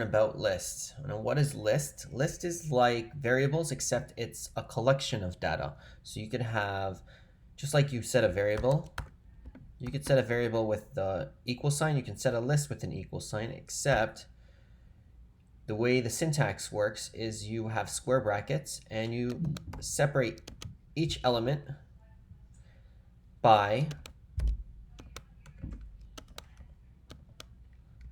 About lists. Now, what is list? List is like variables, except it's a collection of data. So you could have, just like you set a variable, you could set a variable with the equal sign. You can set a list with an equal sign, except the way the syntax works is you have square brackets and you separate each element by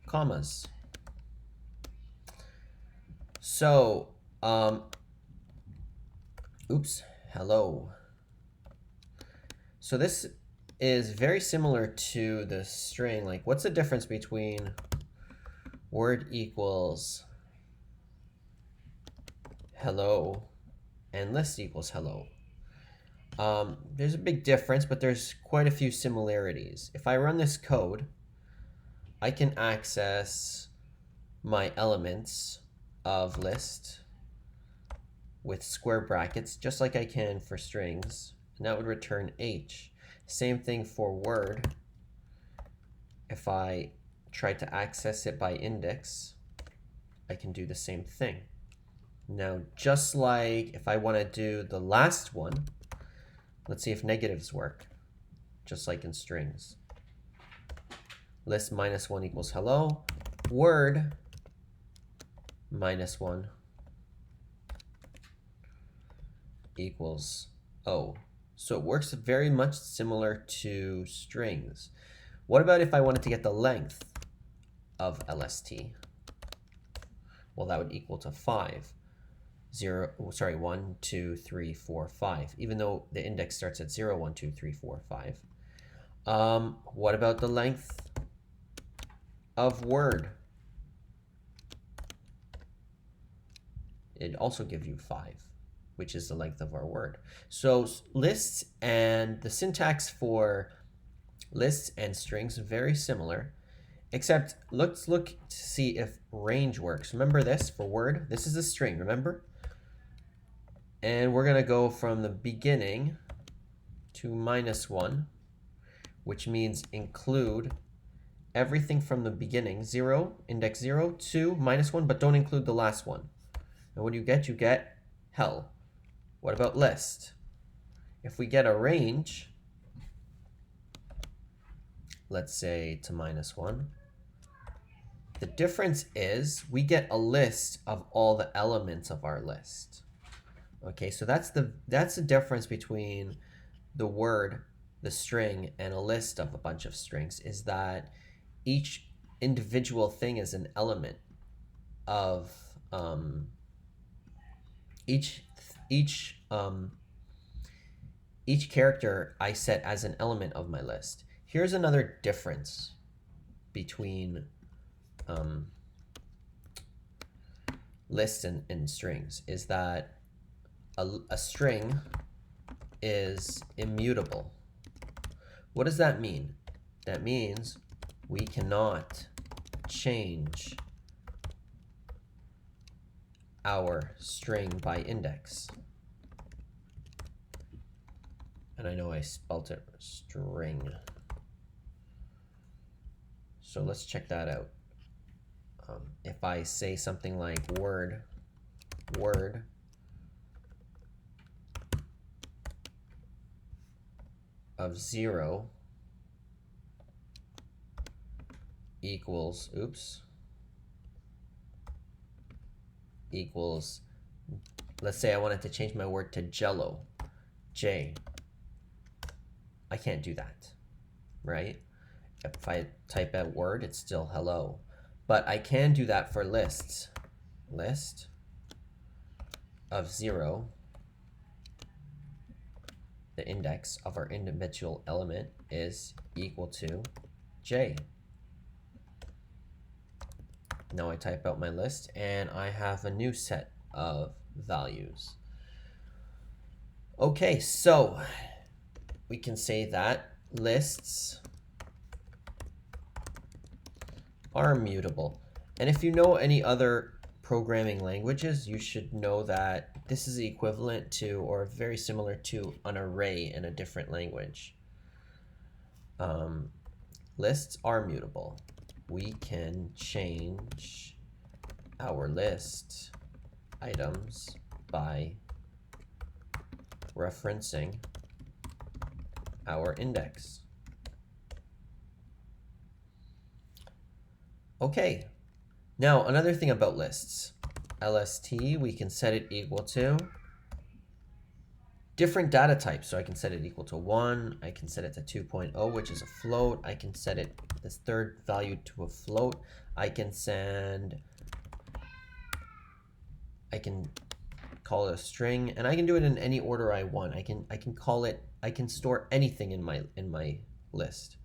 commas. So, hello. So this is very similar to the string. Like, what's the difference between word equals hello and list equals hello? There's a big difference, but there's quite a few similarities. If I run this code, I can access my elements of list with square brackets, just like I can for strings, and that would return H. Same thing for word. If I try to access it by index, I can do the same thing. Now, just like if I want to do the last one, let's see if negatives work, just like in strings. List -1 equals hello. Word -1 equals O. So it works very much similar to strings. What about if I wanted to get the length of LST? Well, that would equal to 5. 1, 2, 3, 4, 5. Even though the index starts at 0, 1, 2, 3, 4, 5. What about the length of word? It'd also give you 5, which is the length of our word. So lists and the syntax for lists and strings are very similar, except let's look to see if range works. Remember this for word? This is a string, remember? And we're going to go from the beginning to -1, which means include everything from the beginning, 0, index 0, to -1, but don't include the last one. And what do you get? You get hell. What about list? If we get a range, let's say to -1, the difference is we get a list of all the elements of our list. Okay, so that's the difference between the word, the string, and a list of a bunch of strings, is that each individual thing is an element of each character I set as an element of my list. Here's another difference between lists and strings, is that a string is immutable. What does that mean? That means we cannot change our string by index. And I know I spelt it string. So let's check that out. If I say something like word of 0 equals, let's say I wanted to change my word to jello, J. I can't do that, right? If I type out word, it's still hello. But I can do that for lists. List of 0, the index of our individual element is equal to J. Now I type out my list and I have a new set of values. Okay, so we can say that lists are immutable. And if you know any other programming languages, you should know that this is equivalent to or very similar to an array in a different language. Lists are mutable. We can change our list items by referencing our index. Okay, now another thing about lists. LST, we can set it equal to different data types. So I can set it equal to 1, I can set it to 2.0, which is a float. I can set it, this third value, to a float. I can call it a string, and I can do it in any order I want. I can call it, I can store anything in my list,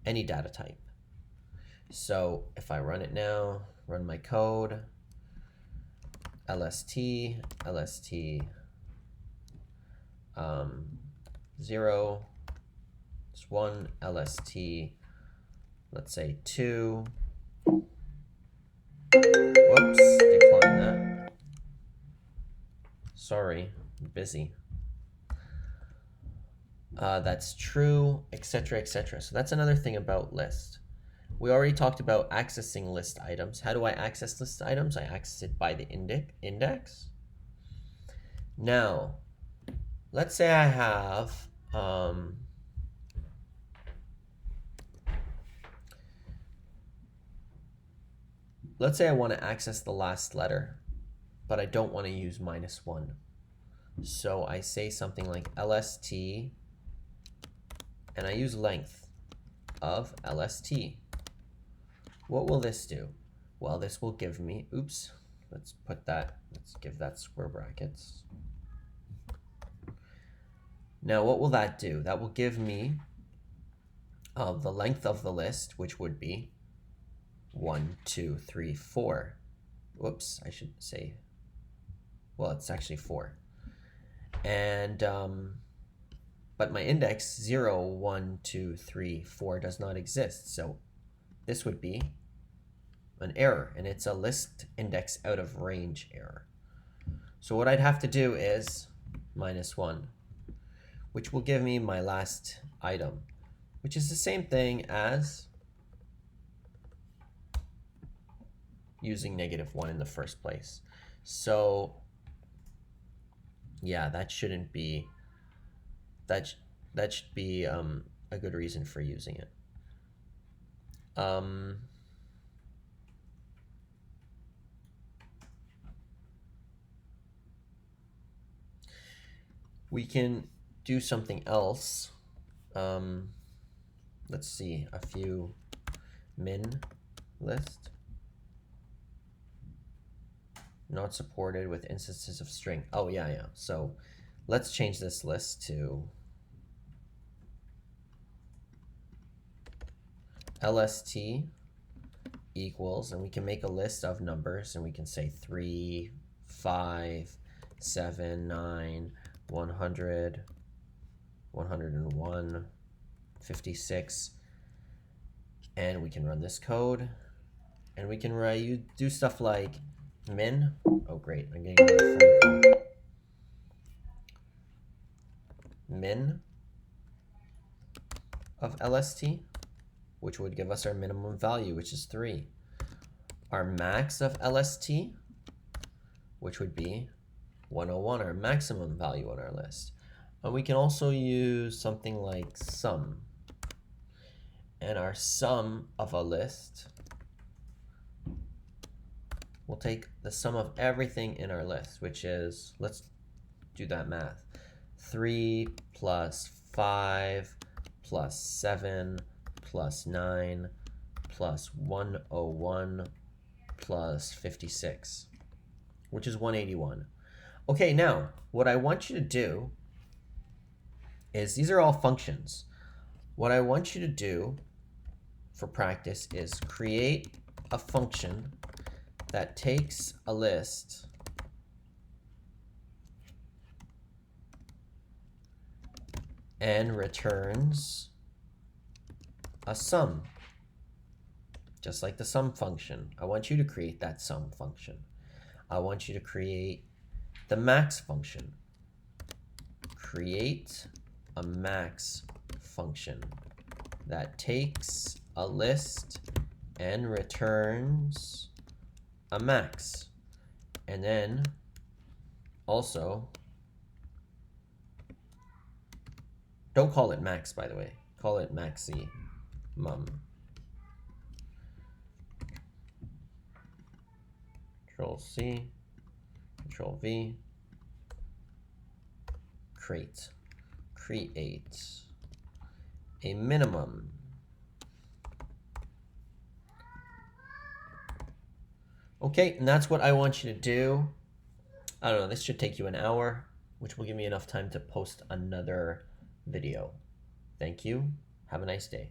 any data type. So if I run it now, run my code, LST 0, it's 1, LST, let's say 2. Whoops, decline that. Sorry, I'm busy. That's true, etc., etc. So that's another thing about list. We already talked about accessing list items. How do I access list items? I access it by the index. Now, let's say I have let's say I want to access the last letter, but I don't want to use -1. So I say something like LST, and I use length of LST. What will this do? Well, this will give me, oops, let's give that square brackets. Now, what will that do? That will give me the length of the list, which would be 1, 2, 3, 4. Whoops, I should say, well, it's actually 4. And, but my index 0, 1, 2, 3, 4 does not exist. So this would be an error, and it's a list index out of range error. So what I'd have to do is -1, which will give me my last item, which is the same thing as using -1 in the first place. So yeah, that shouldn't be, that should be a good reason for using it. We can do something else. Let's see, a few min list. Not supported with instances of string. Oh, yeah. So let's change this list to LST equals, and we can make a list of numbers, and we can say 3, 5, 7, 9, 100, 101, 56, and we can run this code, and we can do stuff like min. Oh great, I'm getting another phone call. Min of LST, which would give us our minimum value, which is 3. Our max of LST, which would be 101, our maximum value on our list. And we can also use something like sum. And our sum of a list will take the sum of everything in our list, which is, let's do that math. 3 plus 5 plus 7 plus 9 plus 101 plus 56, which is 181. Okay, now what I want you to do is, these are all functions. What I want you to do for practice is create a function that takes a list and returns a sum, just like the sum function. I want you to create that sum function. I want you to create the max function. Create a max function that takes a list and returns a max. And then also, don't call it max, by the way. Call it maximum. Control C, Control V, create a minimum. Okay, and that's what I want you to do. I don't know, this should take you an hour, which will give me enough time to post another video. Thank you. Have a nice day.